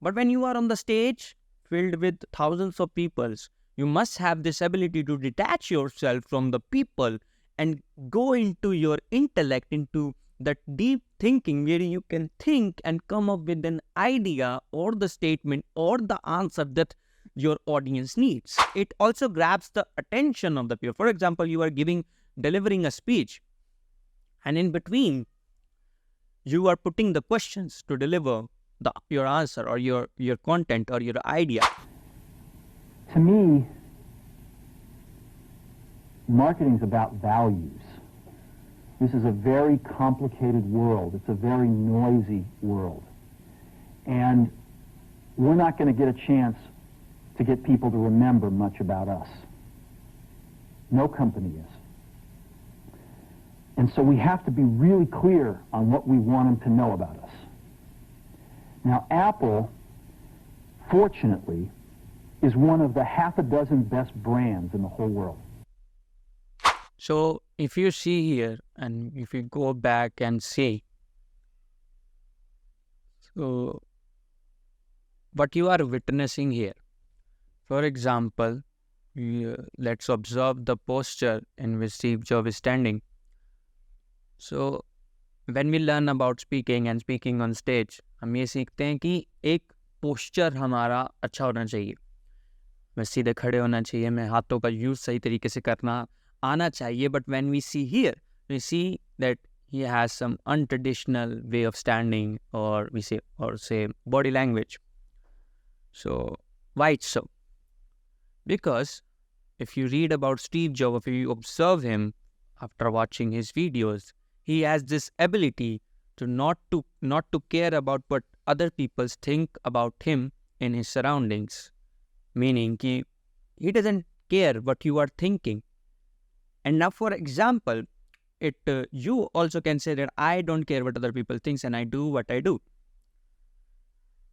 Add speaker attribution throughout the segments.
Speaker 1: But when you are on the stage filled with thousands of people, you must have this ability to detach yourself from the people and go into your intellect, into that deep thinking where you can think and come up with an idea or the statement or the answer that your audience needs. It also grabs the attention of the people. For example, you are delivering a speech, and in between you are putting the questions to deliver your answer or your content or your idea.
Speaker 2: To me, marketing is about values. This is a very complicated world. It's a very noisy world. And we're not going to get a chance to get people to remember much about us. No company is. And so we have to be really clear on what we want them to know about us. Now, Apple, fortunately, is one of the half a dozen best brands in the whole world.
Speaker 1: So if you see here, and if you go back and see, so what you are witnessing here, for example, let's observe the posture in which Steve Jobs is standing. So when we learn about speaking and speaking on stage, हम ये सीखते हैं कि एक posture हमारा अच्छा होना चाहिए. मैं सीधे खड़े होना चाहिए, मैं हाथों का यूज सही तरीके से करना आना चाहिए. But when we see here, we see that he has some untraditional way of standing, or say body language. So why it's so? Because if you read about Steve Jobs, if you observe him after watching his videos, he has this ability to not to care about what other people think about him in his surroundings. Meaning he doesn't care what you are thinking. And now, for example, you also can say that I don't care what other people think and I do what I do.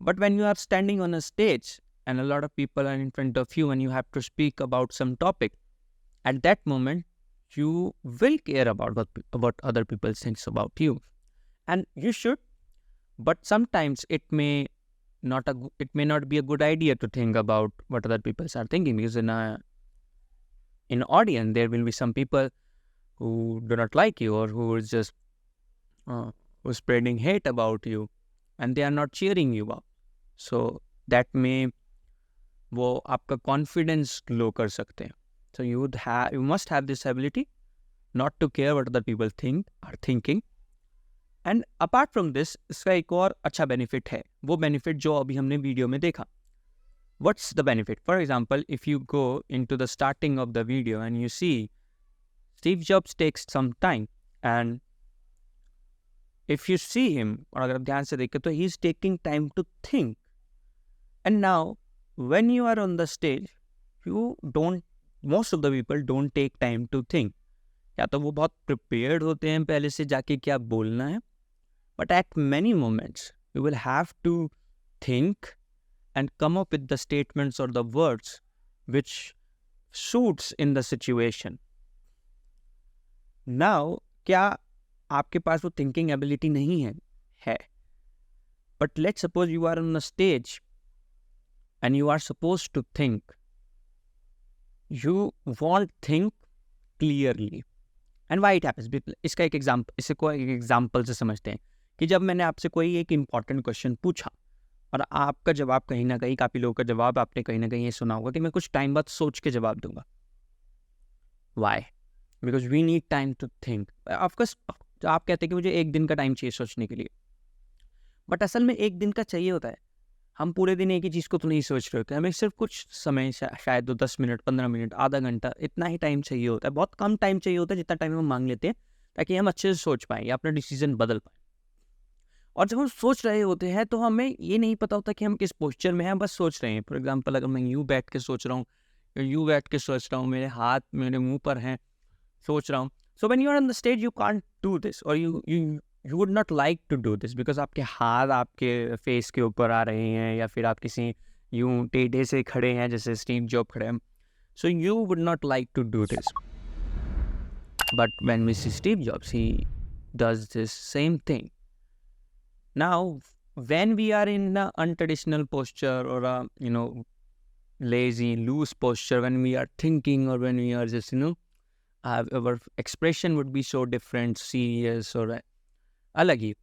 Speaker 1: But when you are standing on a stage and a lot of people are in front of you and you have to speak about some topic, at that moment, you will care about what other people think about you. And you should, but sometimes it may not be a good idea to think about what other people are thinking, because in an audience there will be some people who do not like you, or who is just who spreading hate about you, and they are not cheering you up. So that may वो आपका confidence low कर सकते हैं. So you must have this ability not to care what other people are thinking. And apart from this, इसका एक और अच्छा benefit है, वो benefit जो अभी हमने वीडियो में देखा. What's the benefit? For example, if you go into the starting of the video and you see Steve Jobs takes some time, and if you see him, और अगर आप ध्यान से देखें तो he's taking time to think. And now, when you are on the stage, most of the people don't take time to think. या तो वो बहुत prepared होते हैं पहले से जाके क्या बोलना है. But at many moments, you will have to think and come up with the statements or the words which suits in the situation. Now, क्या आपके पास वो thinking ability नहीं है? But let's suppose you are on a stage and you are supposed to think. You won't think clearly. And why it happens? इसका एक example, इसे कोई एक एग्जाम्पल से समझते हैं कि जब मैंने आपसे कोई एक इम्पॉर्टेंट क्वेश्चन पूछा और आपका जवाब कहीं ना कहीं, काफ़ी लोगों का जवाब आपने कहीं ना कहीं ये सुना होगा कि मैं कुछ टाइम बाद सोच के जवाब दूंगा. Why? Because we need time to think. Of course आप कहते हैं कि मुझे एक दिन का टाइम चाहिए सोचने के लिए, बट असल में एक दिन का चाहिए होता है. हम पूरे दिन एक ही चीज़ को तो नहीं सोच रहे होते, हमें सिर्फ कुछ समय, शायद 10 मिनट, 15 मिनट, आधा घंटा, इतना ही टाइम चाहिए होता है. बहुत कम टाइम चाहिए होता है जितना टाइम हम मांग लेते हैं, ताकि हम अच्छे से सोच पाएँ या अपना डिसीजन बदल पाएँ. और जब हम सोच रहे होते हैं तो हमें ये नहीं पता होता कि हम किस पोस्चर में हैं, बस सोच रहे हैं. फॉर एग्जाम्पल, अगर मैं यूँ बैठ के सोच रहा हूँ, मेरे हाथ मेरे मुँह पर हैं, सोच रहा हूँ. So when you are on the stage you can't do this, और you would not like to do this because आपके हाथ आपके फेस के ऊपर आ रहे हैं, या फिर आप किसी यूं टेढ़े से खड़े हैं जैसे स्टीव जॉब खड़े हैं. So you would not like to do this. But when we see Steve Jobs, he does this same thing. Now, when we are in an untraditional posture or a, lazy, loose posture, when we are thinking or when we are just, our expression would be so different, serious or alag hi.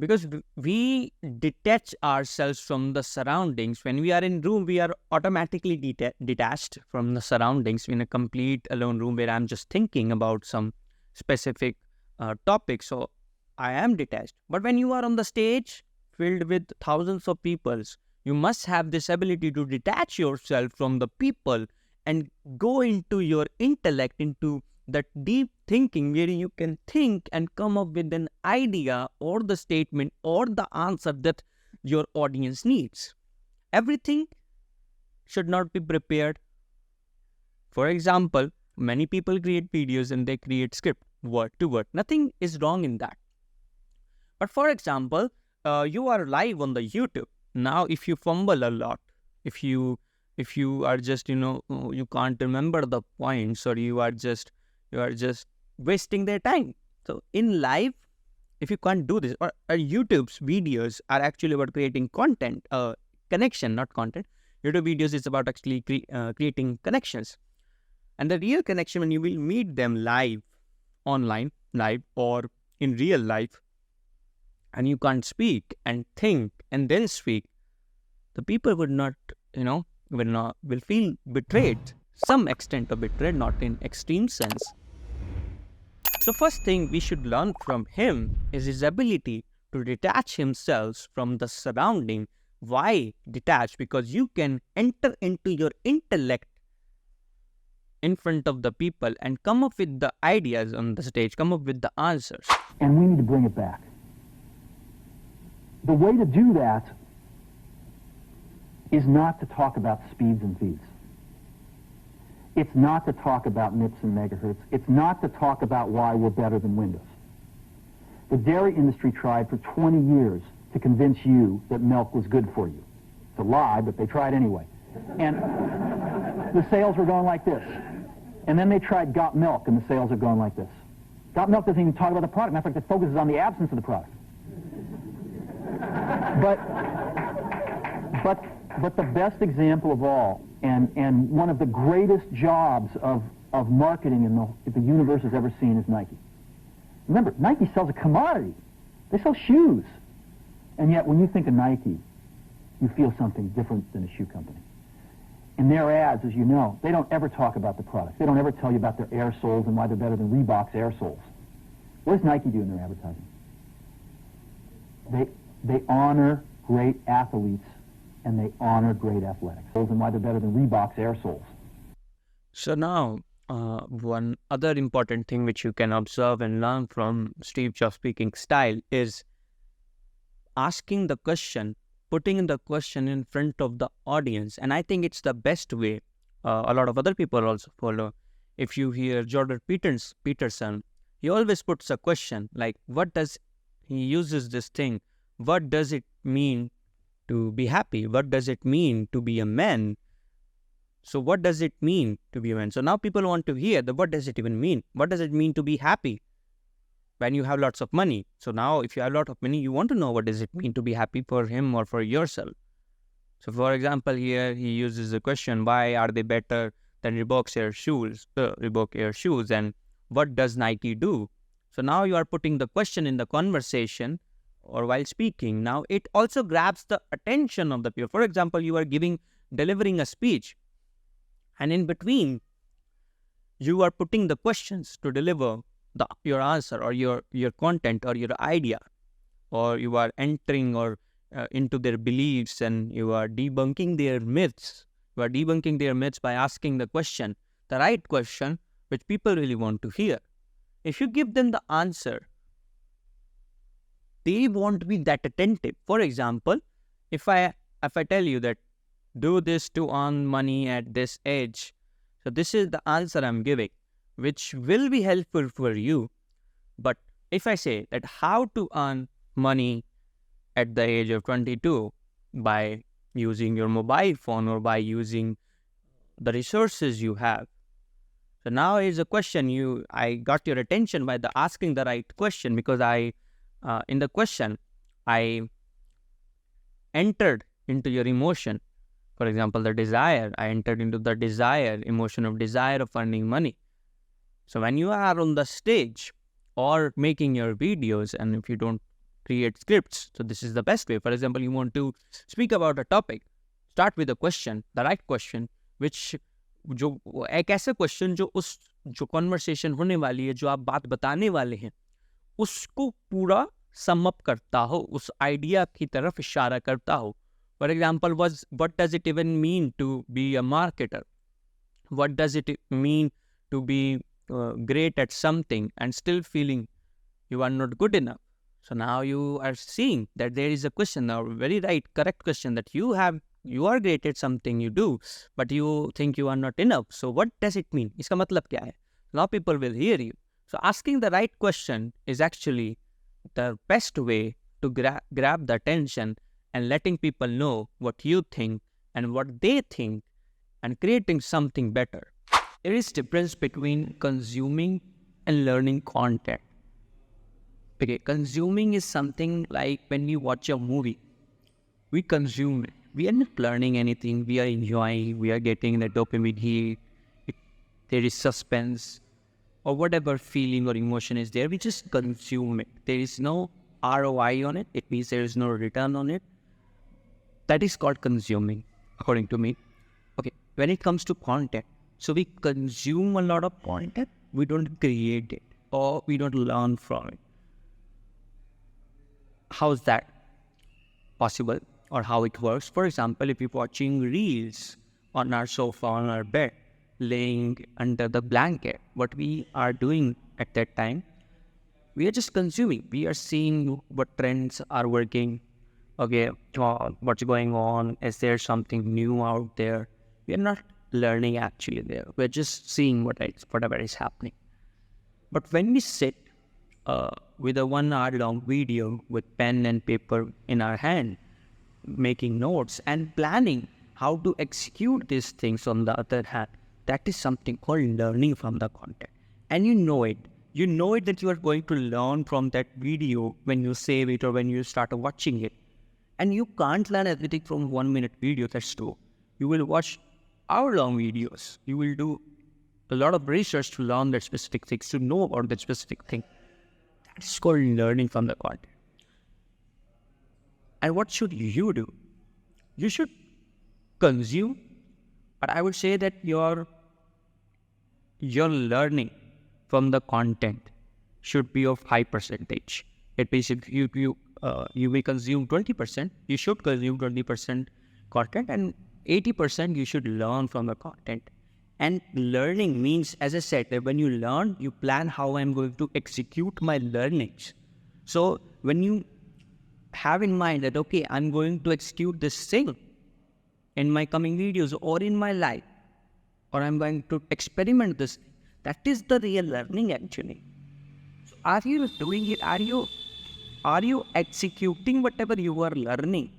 Speaker 1: Because we detach ourselves from the surroundings. When we are in room, we are automatically detached from the surroundings in a complete alone room where I'm just thinking about some specific topic. So I am detached. But when you are on the stage filled with thousands of people, you must have this ability to detach yourself from the people and go into your intellect, into that deep thinking where you can think and come up with an idea or the statement or the answer that your audience needs. Everything should not be prepared. For example, many people create videos and they create script word to word. Nothing is wrong in that. But for example, you are live on the YouTube. Now, if you fumble a lot, if you are just, you can't remember the points, or you are just wasting their time. So in live, if you can't do this, or YouTube's videos are actually about creating content, connection, not content. YouTube videos is about actually creating connections. And the real connection, when you will meet them live, online, live, or in real life, and you can't speak and think and then speak, the people would not, will feel betrayed, some extent of betrayed, not in extreme sense. So first thing we should learn from him is his ability to detach himself from the surrounding. Why detach? Because you can enter into your intellect in front of the people and come up with the ideas on the stage, come up with the answers.
Speaker 2: And we need to bring it back. The way to do that is not to talk about speeds and feeds. It's not to talk about MIPS and megahertz. It's not to talk about why we're better than Windows. The dairy industry tried for 20 years to convince you that milk was good for you. It's a lie, but they tried anyway. And the sales were going like this. And then they tried Got Milk, and the sales are going like this. Got Milk doesn't even talk about the product. Matter of fact, it focuses on the absence of the product. But the best example of all, and one of the greatest jobs of marketing the universe has ever seen, is Nike. Remember, Nike sells a commodity. They sell shoes. And yet, when you think of Nike, you feel something different than a shoe company. In their ads, as you know, they don't ever talk about the product. They don't ever tell you about their air soles and why they're better than Reebok's air soles. What does Nike do in their advertising? They honor great athletes, and they honor great athletics. And why they're better than Reebok's air soles.
Speaker 1: So now, one other important thing which you can observe and learn from Steve Jobs' speaking style is asking the question, putting the question in front of the audience. And I think it's the best way. A lot of other people also follow. If you hear Jordan Peterson, he always puts a question like, he uses this thing, what does it mean to be happy? What does it mean to be a man? So what does it mean to be a man? So now people want to hear what does it even mean? What does it mean to be happy when you have lots of money? So now if you have a lot of money, you want to know what does it mean to be happy for him or for yourself. So for example, here he uses the question, why are they better than Reebok Air shoes? And what does Nike do? So now you are putting the question in the conversation or while speaking. Now it also grabs the attention of the people. For example, you are delivering a speech, and in between you are putting the questions to deliver your answer or your content or your idea, or you are entering into their beliefs, and you are debunking their myths. You are debunking their myths by asking the question, the right question, which people really want to hear. If you give them the answer, they won't be that attentive. For example, if I tell you that do this to earn money at this age, so this is the answer I'm giving, which will be helpful for you. But if I say that how to earn money at the age of 22 by using your mobile phone or by using the resources you have. So now is a question I got your attention by asking the right question, because in the question, I entered into your emotion. For example, the desire, I entered into the desire, emotion of desire of earning money. So when you are on the stage or making your videos, and if you don't create scripts, so this is the best way. For example, you want to speak about a topic, start with a question, the right question, which जो एक ऐसा question जो उस जो conversation होने वाली है, जो आप बात बताने वाले हैं, उसको पूरा सम अप करता हो, उस आइडिया की तरफ इशारा करता हो. For example, what does it even mean to be a marketer? What does it mean to be great at something and still feeling you are not good enough? So now you are seeing that there is a question, a very right, correct question, that you are great at something you do, but you think you are not enough. So what does it mean? इसका मतलब क्या है? Now people will hear you. So asking the right question is actually the best way to grab the attention and letting people know what you think and what they think and creating something better. There is difference between consuming and learning content. Okay, consuming is something like when we watch a movie, we consume it. We are not learning anything. We are enjoying. We are getting the dopamine hit. There is suspense or whatever feeling or emotion is there. We just consume it. There is no ROI on it. It means there is no return on it. That is called consuming, according to me. Okay, when it comes to content, so we consume a lot of content. We don't create it or we don't learn from it. How is that possible or how it works? For example, if you're watching reels on our sofa, on our bed, laying under the blanket, what we are doing at that time, we are just consuming. We are seeing what trends are working. Okay, what's going on? Is there something new out there? We are not learning actually there. We're just seeing whatever is happening. But when we sit with a 1 hour long video with pen and paper in our hand, making notes and planning how to execute these things on the other hand, that is something called learning from the content. And you know it. You know it that you are going to learn from that video when you save it or when you start watching it. And you can't learn everything from 1 minute video, that's true. You will watch hour-long videos. You will do a lot of research to learn that specific things, to know about that specific thing. That's called learning from the content. And what should you do? You should consume, but I would say that your learning from the content should be of high percentage. It means if you may consume 20%, you should consume 20% content, and 80% you should learn from the content. And learning means, as I said, that when you learn, you plan how I'm going to execute my learnings. So when you have in mind that, okay, I'm going to execute this thing in my coming videos or in my life, or I'm going to experiment this, that is the real learning actually. So are you doing it? Are you executing whatever you are learning?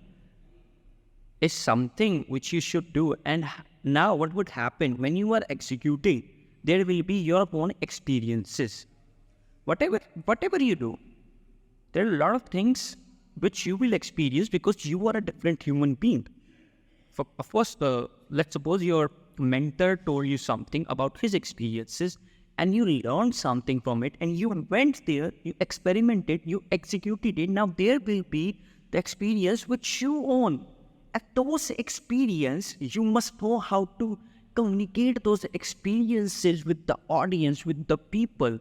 Speaker 1: Is something which you should do. And now what would happen when you are executing? There will be your own experiences. Whatever you do, there are a lot of things which you will experience because you are a different human being. Of course, let's suppose your mentor told you something about his experiences and you learned something from it and you went there, you experimented, you executed it. Now there will be the experience which you own. At those experiences, you must know how to communicate those experiences with the audience, with the people.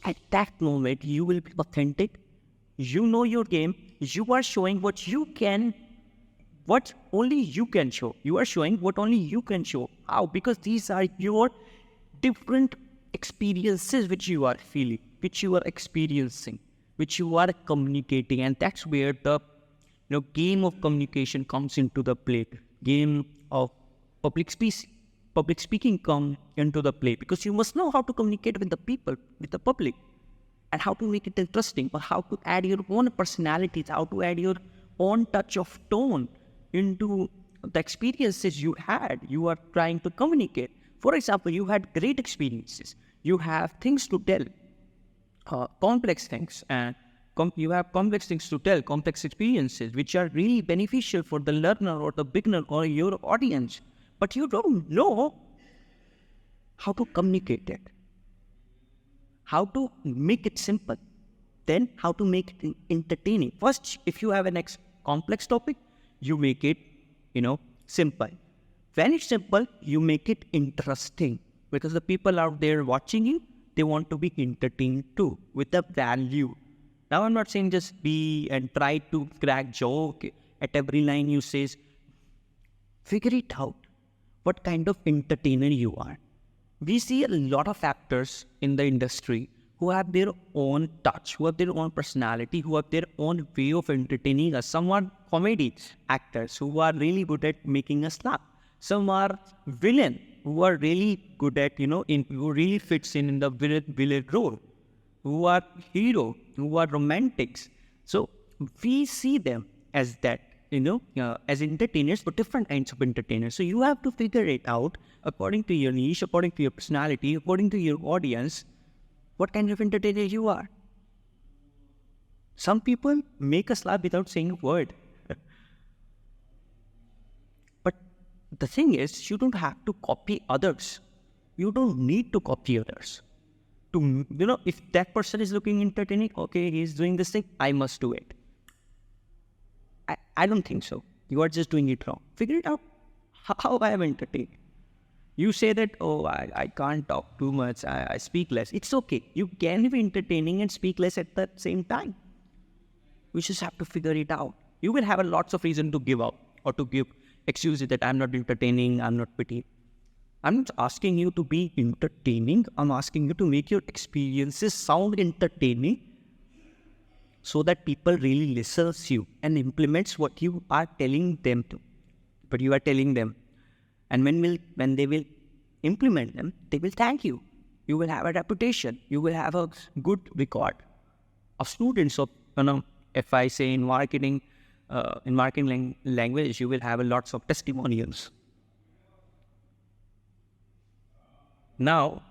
Speaker 1: At that moment, you will be authentic. You know your game. You are showing what only you can show. You are showing what only you can show. How? Because these are your different experiences which you are feeling, which you are experiencing, which you are communicating. And that's where the game of communication comes into the play. Game of public speaking come into the play, because you must know how to communicate with the people, with the public, and how to make it interesting, or how to add your own personalities, how to add your own touch of tone into the experiences you are trying to communicate. For example, you had great experiences, you have things to tell, complex things, and you have complex things to tell, complex experiences, which are really beneficial for the learner or the beginner or your audience. But you don't know how to communicate it, how to make it simple, then how to make it entertaining. First, if you have an complex topic, you make it, simple. When it's simple, you make it interesting, because the people out there watching you, they want to be entertained too, with the value. Now, I'm not saying just be and try to crack joke at every line you say. Figure it out, what kind of entertainer you are. We see a lot of actors in the industry who have their own touch, who have their own personality, who have their own way of entertaining us. Some are comedy actors who are really good at making us laugh. Some are villain who are really good at, who really fits in the villain role. Who are hero, who are romantics. So we see them as that, as entertainers, but different kinds of entertainers. So you have to figure it out according to your niche, according to your personality, according to your audience, what kind of entertainer you are. Some people make us laugh without saying a word. But the thing is, you don't have to copy others. You don't need to copy others. If that person is looking entertaining, okay, he's doing this thing, I must do it. I don't think so. You are just doing it wrong. Figure it out. How I am entertained. You say that, oh, I can't talk too much, I speak less. It's okay. You can be entertaining and speak less at the same time. We just have to figure it out. You will have lots of reason to give up or to give excuses that I'm not entertaining, I'm not pretty. I'm not asking you to be entertaining. I'm asking you to make your experiences sound entertaining so that people really listens to you and implements what you are telling them to. But you are telling them. And when they will implement them, they will thank you. You will have a reputation. You will have a good record of students. Of, if I say in marketing language, you will have lots of testimonials. Now,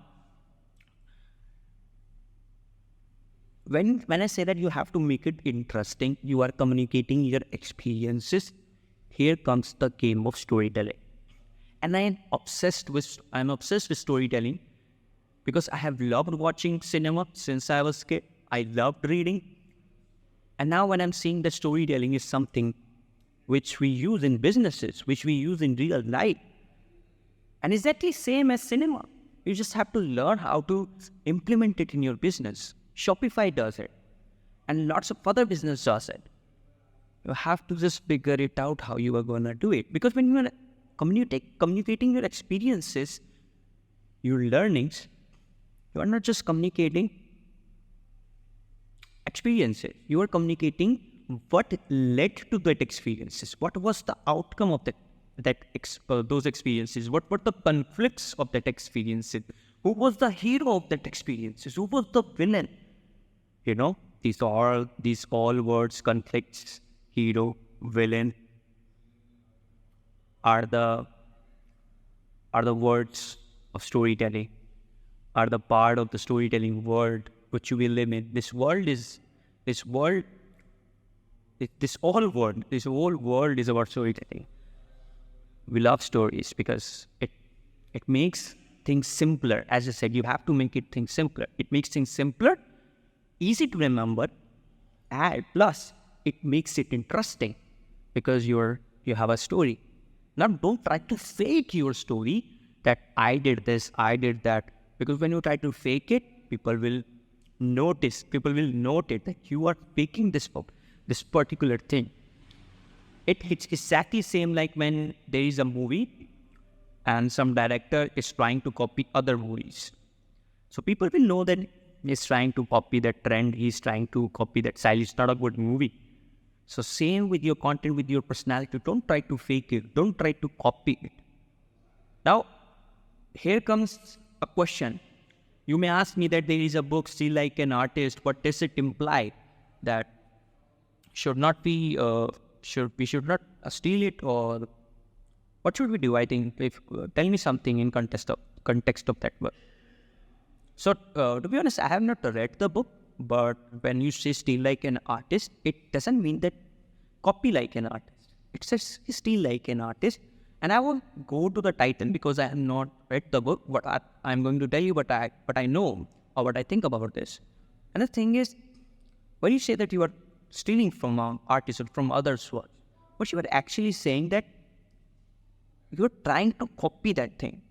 Speaker 1: when I say that you have to make it interesting, you are communicating your experiences. Here comes the game of storytelling. And I'm obsessed with storytelling because I have loved watching cinema since I was a kid. I loved reading. And now when I'm seeing that storytelling is something which we use in businesses, which we use in real life, and exactly same as cinema. You just have to learn how to implement it in your business. Shopify does it. And lots of other business does it. You have to just figure it out how you are going to do it. Because when you are communicating your experiences, your learnings, you are not just communicating experiences. You are communicating what led to that experiences. What was the outcome of those experiences? What were the conflicts of that experiences? Who was the hero of that experiences? Who was the villain? These all words, conflicts, hero, villain, are the words of storytelling, are the part of the storytelling world which you will live in. This whole world is about storytelling. We love stories because it makes things simpler. As I said, you have to make things simpler. It makes things simpler, easy to remember, and plus it makes it interesting because you have a story. Now, don't try to fake your story that I did this, I did that, because when you try to fake it, people will note that you are faking this particular thing. It's exactly same like when there is a movie and some director is trying to copy other movies. So people will know that he's trying to copy that trend, he's trying to copy that style. It's not a good movie. So same with your content, with your personality. Don't try to fake it. Don't try to copy it. Now, here comes a question. You may ask me that there is a book, Still Like an Artist. What does it imply? That should not be, we should not steal it, or what should we do? I think, tell me something in context of that book. So, to be honest, I have not read the book. But when you say steal like an artist, it doesn't mean that copy like an artist. It says steal like an artist. And I won't go to the title because I have not read the book, but I'm going to tell you what I know or what I think about this. And the thing is, when you say that you are stealing from artists or from others' work, what you are actually saying that you're trying to copy that thing.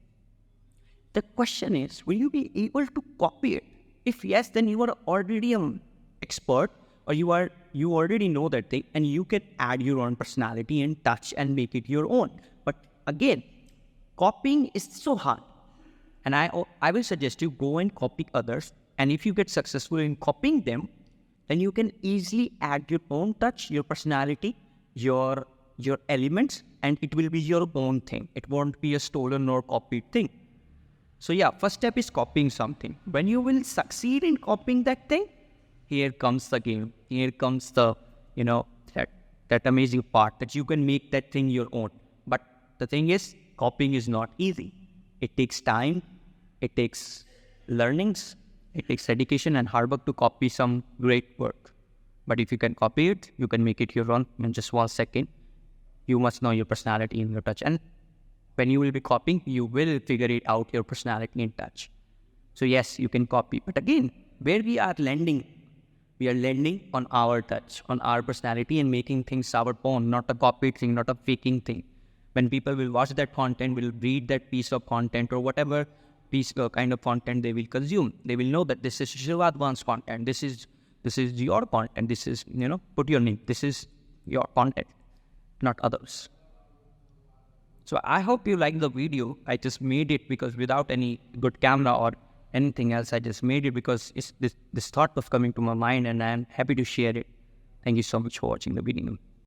Speaker 1: The question is, will you be able to copy it? If yes, then you are already an expert, or you already know that thing, and you can add your own personality and touch and make it your own. But again, copying is so hard. And I will suggest you go and copy others. And if you get successful in copying them, then you can easily add your own touch, your personality, your elements, and it will be your own thing. It won't be a stolen or copied thing. So yeah, first step is copying something. When you will succeed in copying that thing, here comes the game. Here comes the, that amazing part that you can make that thing your own. But the thing is, copying is not easy. It takes time. It takes learnings. It takes dedication and hard work to copy some great work. But if you can copy it, you can make it your own in just 1 second. You must know your personality and your touch. And when you will be copying, you will figure it out, your personality and touch. So yes, you can copy. But again, where we are lending on our touch, on our personality, and making things our own, not a copied thing, not a faking thing. When people will watch that content, will read that piece of content or whatever kind of content they will consume, they will know that this is Shishir Wadhvan's content. This is your content. This is, put your name. This is your content, not others. So I hope you like the video. I just made it because without any good camera or anything else, I just made it because this thought was coming to my mind, and I'm happy to share it. Thank you so much for watching the video.